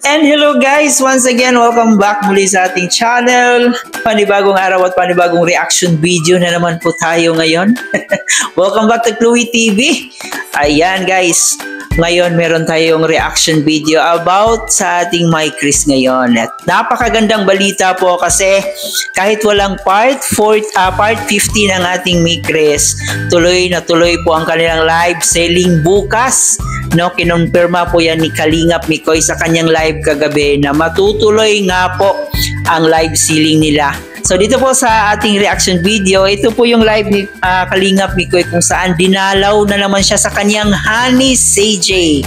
And hello guys! Once again, welcome back muli sa ating channel. Panibagong araw at panibagong reaction video na naman po tayo ngayon. Welcome back to Chloe TV. Ayan guys, ngayon meron tayong reaction video about sa ating My Chris ngayon. At napakagandang balita po kasi kahit walang part 15 ng ating My Chris, tuloy na tuloy po ang kanilang live selling bukas. No, kinonfirma po yan ni Kalingap Mikoy sa kanyang live kagabi na matutuloy nga po ang live selling nila. So dito po sa ating reaction video, ito po yung live ni Kalingap Mikoy kung saan dinalaw na naman siya sa kanyang honey CJ.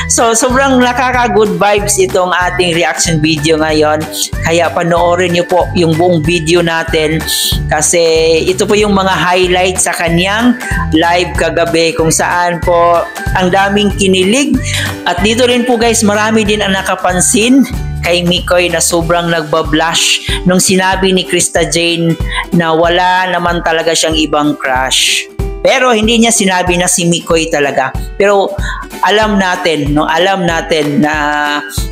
So sobrang nakaka-good vibes itong ating reaction video ngayon. Kaya panoorin niyo po yung buong video natin kasi ito po yung mga highlights sa kanyang live kagabi kung saan po ang daming kinilig. At dito rin po guys, marami din ang nakapansin kay Mikoy na sobrang nagbablush nung sinabi ni Krista Jane na wala naman talaga siyang ibang crush. Pero hindi niya sinabi na si Mikoy talaga. Pero alam natin na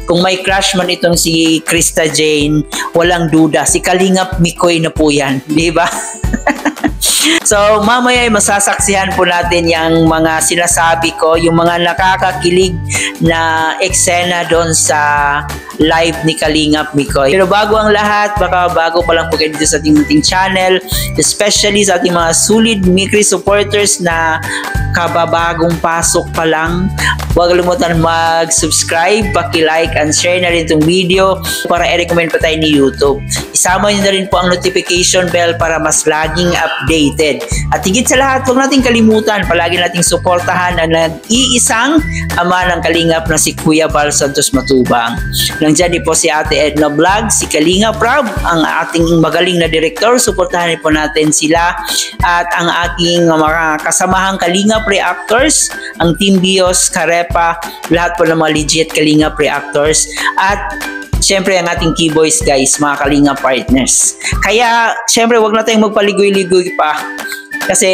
kung may crush man itong si Krista Jane, walang duda, si Kalingap Mikoy na po yan, di ba? So mamaya ay masasaksihan po natin yung mga sinasabi ko, yung mga nakakakilig na eksena doon sa live ni Kalingap Mikoy. Pero bago ang lahat, baka bago pa lang po kayo dito sa ating channel, especially sa ating mga solid Mikri supporters na kababagong pasok pa lang, huwag kalimutan mag-subscribe, paki-like and share na rin itong video para i-recommend pa tayo ni YouTube. Isama nyo na rin po ang notification bell para mas laging updated. At higit sa lahat, huwag natin kalimutan, palagi nating suportahan ang nag-iisang ama ng Kalingap na si Kuya Val Santos Matubang. Nandiyan din po si Ate Edna Vlog, si Kalingap Rob, ang ating magaling na director. Suportahan po natin sila at ang aking mga kasamahang Kalingap Reactors, ang Team Bios, Karepa, lahat po ng mga legit Kalingap Reactors. At siyempre ang ating keyboys guys, mga Kalingap partners. Kaya siyempre wag na tayong magpaligoy-ligoy pa. Kasi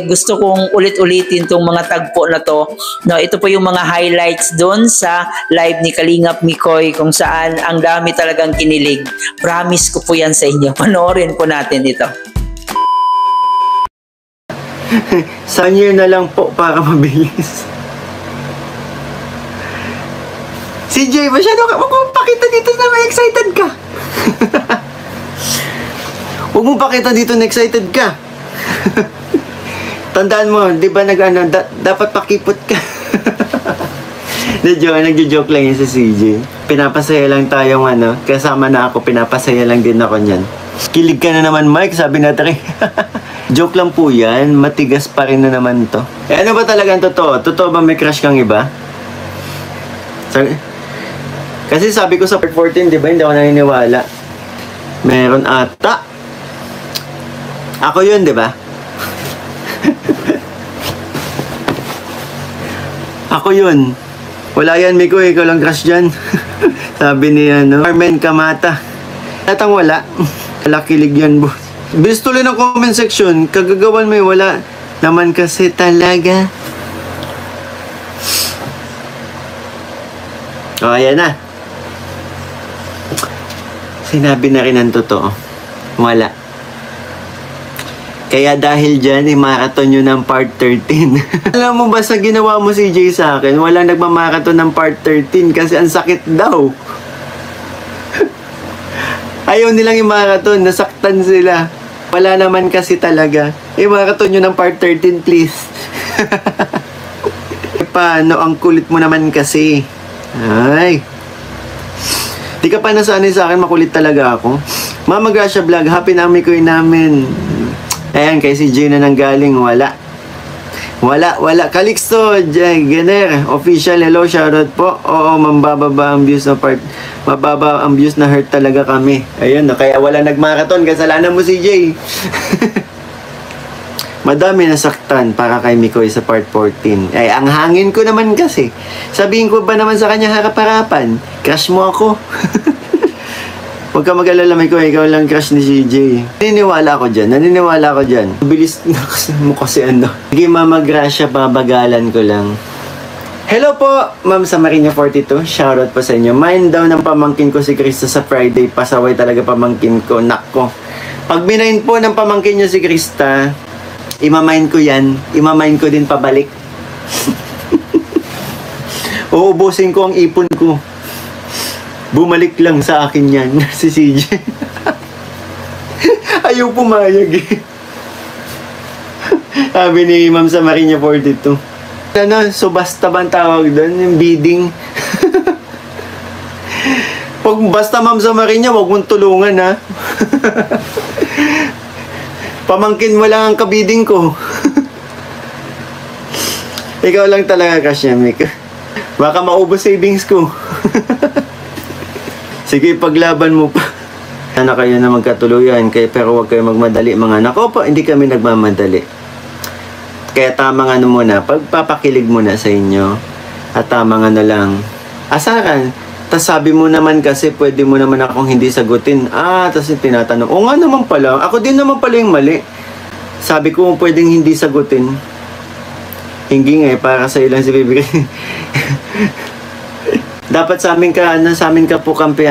gusto kong ulit-ulitin tong mga tagpo na to. No, ito po yung mga highlights doon sa live ni Kalingap Mikoy kung saan ang dami talagang kinilig. Promise ko po yan sa inyo. Panoorin po natin ito. Sa year na lang po para mabilis. CJ, masyado ka. Huwag mong pakita dito na may excited ka. Huwag mong pakita dito na excited ka. Tandaan mo, di ba dapat pakipot ka. Nagjo-joke lang yun sa CJ. Pinapasaya lang tayong kasama na ako, pinapasaya lang din ako niyan. Kilig ka na naman Mike, sabi natin. Joke lang po yan, matigas pa rin na naman to. Ano ba talagang totoo? Totoo ba may crush kang iba? Sorry? Kasi sabi ko sa part 14, di ba, hindi ako naniniwala. Meron ata. Ako yun, di ba? Ako yun. Wala yan, Miko, ikaw lang crush dyan. Sabi ni Carmen Kamata. Tatang wala. Wala kilig yan, boss. Bilis tuloy ng comment section. Kagagawan may wala. Naman kasi talaga. O, ayan na. Sinabi na rin ang totoo. Wala. Kaya dahil dyan, i-marathon nyo ng part 13. Alam mo ba sa ginawa mo si Jay sa akin, walang nagmamarathon ng part 13 kasi ang sakit daw. Ayaw nilang i-marathon, nasaktan sila. Wala naman kasi talaga. I-marathon nyo ng part 13 please. Paano? Ang kulit mo naman kasi. Ay. Di ka pa nasanay sa akin, makulit talaga ako. Mama Gracia Vlog, happy na Mikoy namin. Ayan, kay si Jay na nanggaling, wala. Wala. Calixto, Gener, official, hello, shoutout po. Oo, mababa ang views na part. Mababa ang views na hurt talaga kami. Ayun, kaya wala nagmarathon, kasalanan mo si Jay. Madami nasaktan para kay Mikoy sa part 14. Ay, ang hangin ko naman kasi. Sabihin ko ba naman sa kanya harap-harapan? Crush mo ako. Huwag ka mag-alala, Mikoy, ikaw lang crush ni CJ. Naniniwala ko dyan. Bilis na kasi mo kasi Sige, Mama Gracia, babagalan ko lang. Hello po, Ma'am Samariña 42. Shoutout po sa inyo. Mind daw ng pamangkin ko si Krista sa Friday. Pasaway talaga pamangkin ko. Nako. Pag minain po ng pamangkin nyo si Krista, imamain ko yan. Imamain ko din pabalik. Uubusin ko ang ipon ko. Bumalik lang sa akin yan. Si CJ. Ayaw pumayag eh. Sabi ni Ma'am Samariña 42. Ano, so basta ba ang tawag doon? Yung bidding. Pag basta Ma'am Samariña, wag mong tulungan ha. Pamangkin mo lang ang kabiding ko. Ikaw lang talaga crush niya, Mika. Baka maubos savings ko. Sige, paglaban mo pa. Sana kayo na magkatuluyan, pero huwag kayo magmadali mga anak. Opo, hindi kami nagmamadali. Kaya tamang ano muna, pagpapakilig muna sa inyo. At tamang ano lang, asaran. Tapos sabi mo naman kasi, pwede mo naman akong hindi sagutin. Tapos tinatanong, o nga naman pala, ako din naman pala yung mali. Sabi ko, pwedeng hindi sagutin. Hingi nga para sa ilang si Bibi. Dapat sa amin ka po kampi,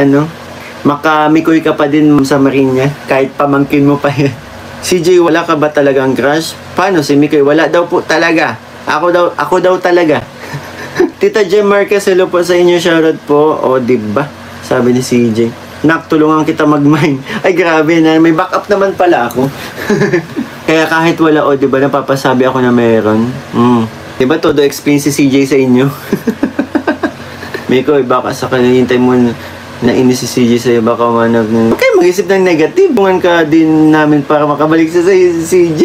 makamikoy ka pa din sa Marinya, kahit pamangkin mo pa yan. CJ, wala ka ba talagang crush? Paano si Mikoy? Wala daw po talaga. Ako daw talaga. Tita Jem Marquez, hello po sa inyo. Shoutout po. O, diba? Sabi ni CJ. Nak, tulungan kita mag-mine. Ay, grabe na. May backup naman pala ako. Kaya kahit wala, diba, napapasabi ako na meron. Diba, todo explain si CJ sa inyo? Mikoy, baka sa kanilintay mo na inis si CJ sa'yo, baka okay, mag-isip ng negative. Bungan ka din namin para makabalik sa sa'yo si CJ.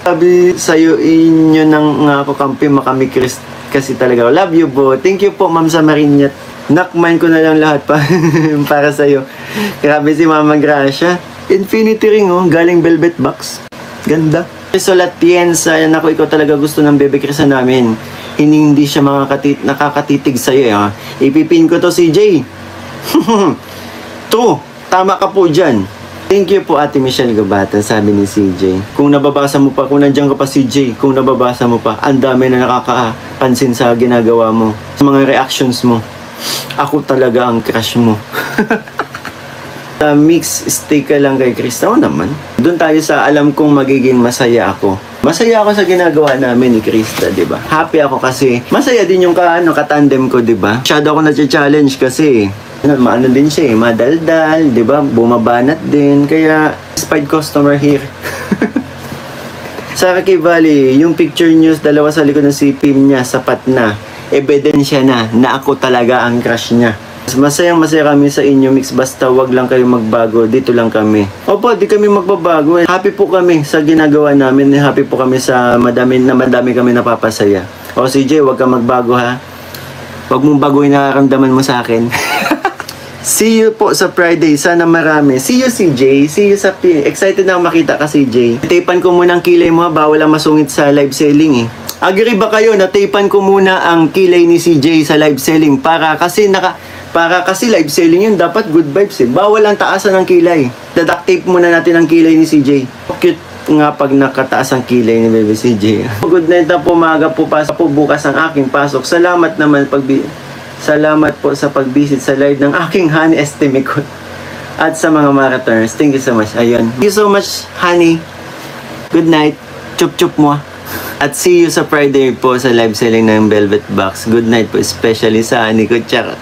Sabi sa'yo, inyo nang nga ako kampi, makami Chris. Kasi talaga, love you po. Thank you po, Ma'am Samariña. Nakmain ko na lang lahat pa para sa'yo. Grabe si Mama Gracia. Infinity ring, galing velvet box. Ganda. So, Latienza, yan ako, ikaw talaga gusto ng bebe Chris namin. Hindi siya nakakatitig sa'yo. Ipipin ko to, CJ. True, tama ka po dyan. Thank you po Ate Michelle Gabata, sabi ni CJ. Kung nababasa mo pa, kung nandiyan ka pa CJ, kung nababasa mo pa, ang dami na nakakapansin sa ginagawa mo, sa mga reactions mo. Ako talaga ang crush mo. Mix, stay ka lang kay Krista. O naman. Doon tayo sa alam kong magiging masaya ako. Masaya ako sa ginagawa namin ni Krista, di ba? Happy ako kasi masaya din yung katandem ko, di ba? Masyado ako na-challenge kasi maano din siya madaldal, di ba? Bumabanat din, kaya spied customer here. Sa Kaki Valley, yung picture news, dalawa sa likod ng CPM niya, sapat na. Ebidensya na ako talaga ang crush niya. Masaya kami sa inyo, Mix. Basta wag lang kayo magbago. Dito lang kami. Opo, di kami magbabago. Happy po kami sa ginagawa namin. Happy po kami sa madami kami napapasaya. O CJ, wag kang magbago ha. Wag mong baguhin nararamdaman mo sa akin. See you po sa Friday. Sana marami. See you, CJ. See you sa excited na ako makita ka, CJ. Tapan ko muna ang kilay mo ha. Bawal ang masungit sa live selling eh. Agree ba kayo na tapan ko muna ang kilay ni CJ sa live selling? Para kasi live selling yun, dapat good vibes eh. Bawal ang taasan ng kilay. Daduct tape muna natin ang kilay ni CJ. Cute nga pag nakataas ang kilay ni Baby CJ. Good night na po, maaga po pasok po bukas ang aking pasok. Salamat po sa pag-visit sa live ng aking honey estimate ko. At sa mga marathoners. Thank you so much. Ayun. Thank you so much, honey. Good night. Chup-chup mo. At see you sa Friday po sa live selling ng Velvet Box. Good night po, especially sa honey ko. Charot.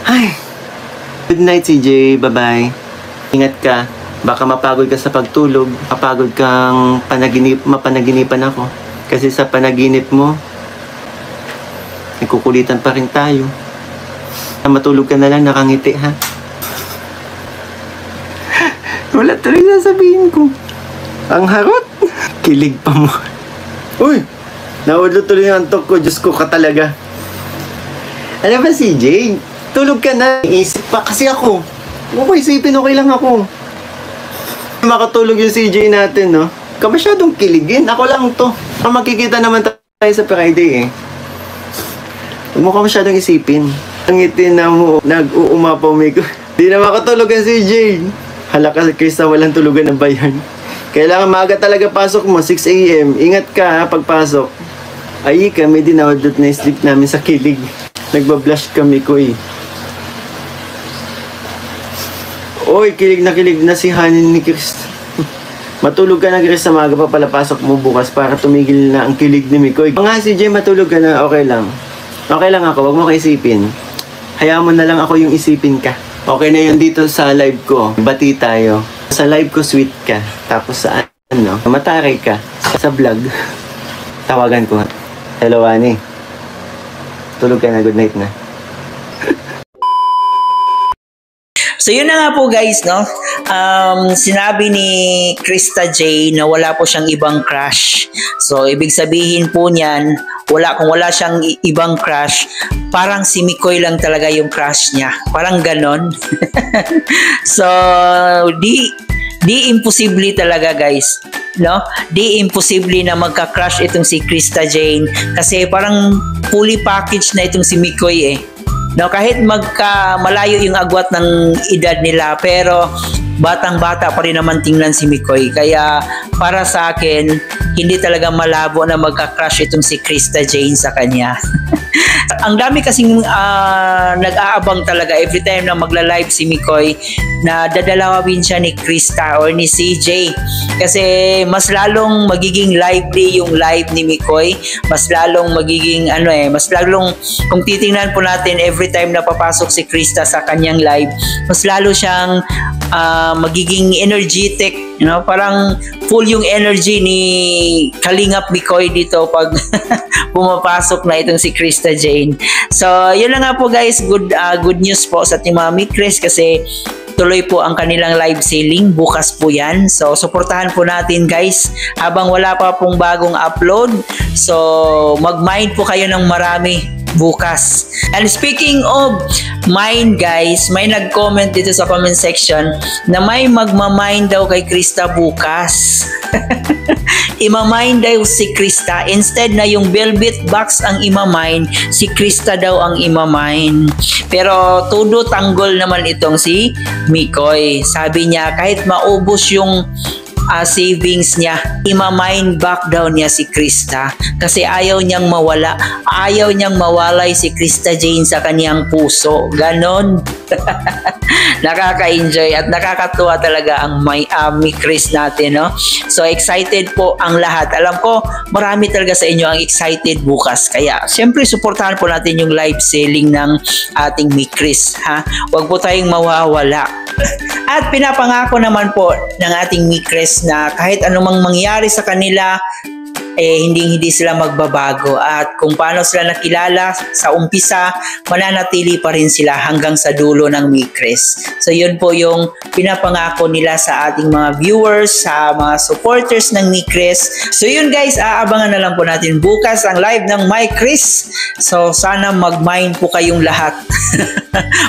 Ay. Good night, CJ. Bye-bye. Ingat ka. Baka mapagod ka sa pagtulog. Mapagod kang mapanaginipan ako. Kasi sa panaginip mo, nagkukulitan pa rin tayo. Matulog ka na lang, nakangiti, ha? Wala tuloy sasabihin ko. Ang harot. Kilig pa mo. Uy! Naudlo tuloy yung antok ko. Diyos ko ka talaga. Ano ba, CJ? Tulog ka na. Isip pa kasi ako. Okay, isipin, okay lang ako. Makatulog yung CJ natin, no? Ka masyadong kiligin. Ako lang to. Makikita naman tayo sa Friday, eh. Huwag mo ka masyadong isipin. Ang ngiti na mo, nag-uumapaw may ko. Di na makatulog ang CJ. Hala ka, Krista, walang tulugan ng bayan. Kailangan maaga talaga pasok mo, 6 AM. Ingat ka, ha, pagpasok. Ay, kami din naudot na sleep namin sa kilig. Nagbablush kami, Koy. Oy, kilig na si Honey ni Chris. Matulog ka na, Chris, sa maga pa pala pasok mo bukas para tumigil na ang kilig ni Mikoy. Nga si Jay, matulog ka na, okay lang. Okay lang ako, wag mo ka isipin. Hayaan mo na lang ako yung isipin ka. Okay na yun dito sa live ko. Bati tayo. Sa live ko, sweet ka. Tapos sa mataray ka. Sa vlog, tawagan ko. Hello, Ani. Tulog ka na, good night na. So yun na nga po guys, no? Sinabi ni Krista J na wala po siyang ibang crush. So ibig sabihin po niyan, kung wala siyang ibang crush, parang si Mikoy lang talaga yung crush niya. Parang ganon. So di imposible talaga guys, no? Di imposible na magka-crush itong si Krista Jane kasi parang fully packaged na itong si Mikoy eh. No, kahit malayo yung agwat ng edad nila, pero batang-bata pa rin naman tingnan si Mikoy. Kaya para sa akin, hindi talaga malabo na magka-crush itong si Krista Jane sa kanya. Ang dami kasing nag-aabang talaga every time na magla-live si Mikoy na dadalawin siya ni Krista or ni CJ. Kasi mas lalong magiging lively yung live ni Mikoy. Mas lalong magiging mas lalong kung titingnan po natin every time na papasok si Krista sa kanyang live, mas lalo siyang magiging energetic, parang full yung energy ni Kalingap Mikoy dito pag pumapasok na itong si Krista Jane. So, yun lang nga po guys, good news po sa ating mga Mikris kasi tuloy po ang kanilang live selling. Bukas po yan. So, suportahan po natin guys habang wala pa pong bagong upload. So, mag-mind po kayo ng marami bukas. And speaking of mind guys, may nag-comment dito sa comment section na may magmamind daw kay Krista bukas. Imamind daw si Krista, instead na yung velvet box ang imamind, si Krista daw ang imamind. Pero todo tanggol naman itong si Mikoy. Sabi niya kahit maubos yung savings niya, imamind back daw niya si Krista kasi ayaw niyang mawalay si Krista Jane sa kaniyang puso. Ganon. Nakaka-enjoy at nakakatuwa talaga ang Mikris natin, no? So excited po ang lahat. Alam ko marami talaga sa inyo ang excited bukas, kaya syempre suportahan po natin yung live selling ng ating Mikris, ha? Huwag po tayong mawawala. At pinapangako naman po ng ating Mikris na kahit anumang mangyari sa kanila, hindi sila magbabago. At kung paano sila nakilala sa umpisa, mananatili pa rin sila hanggang sa dulo ng Mikris. So yun po yung pinapangako nila sa ating mga viewers, sa mga supporters ng Mikris. So yun guys, aabangan na lang po natin bukas ang live ng Mikris. So sana mag-mind po kayong lahat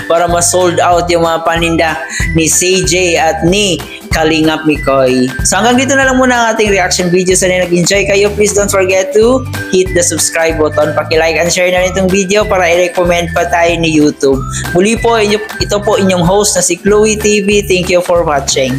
para ma-sold out yung mga paninda ni CJ at ni Kalingap Mikoy. So hanggang dito na lang muna ang ating reaction video. Sana nag-enjoy kayo. Please don't forget to hit the subscribe button. Paki-like and share na itong video para i-recommend pa tayo ni YouTube. Muli po, ito po inyong host na si Chloe TV. Thank you for watching.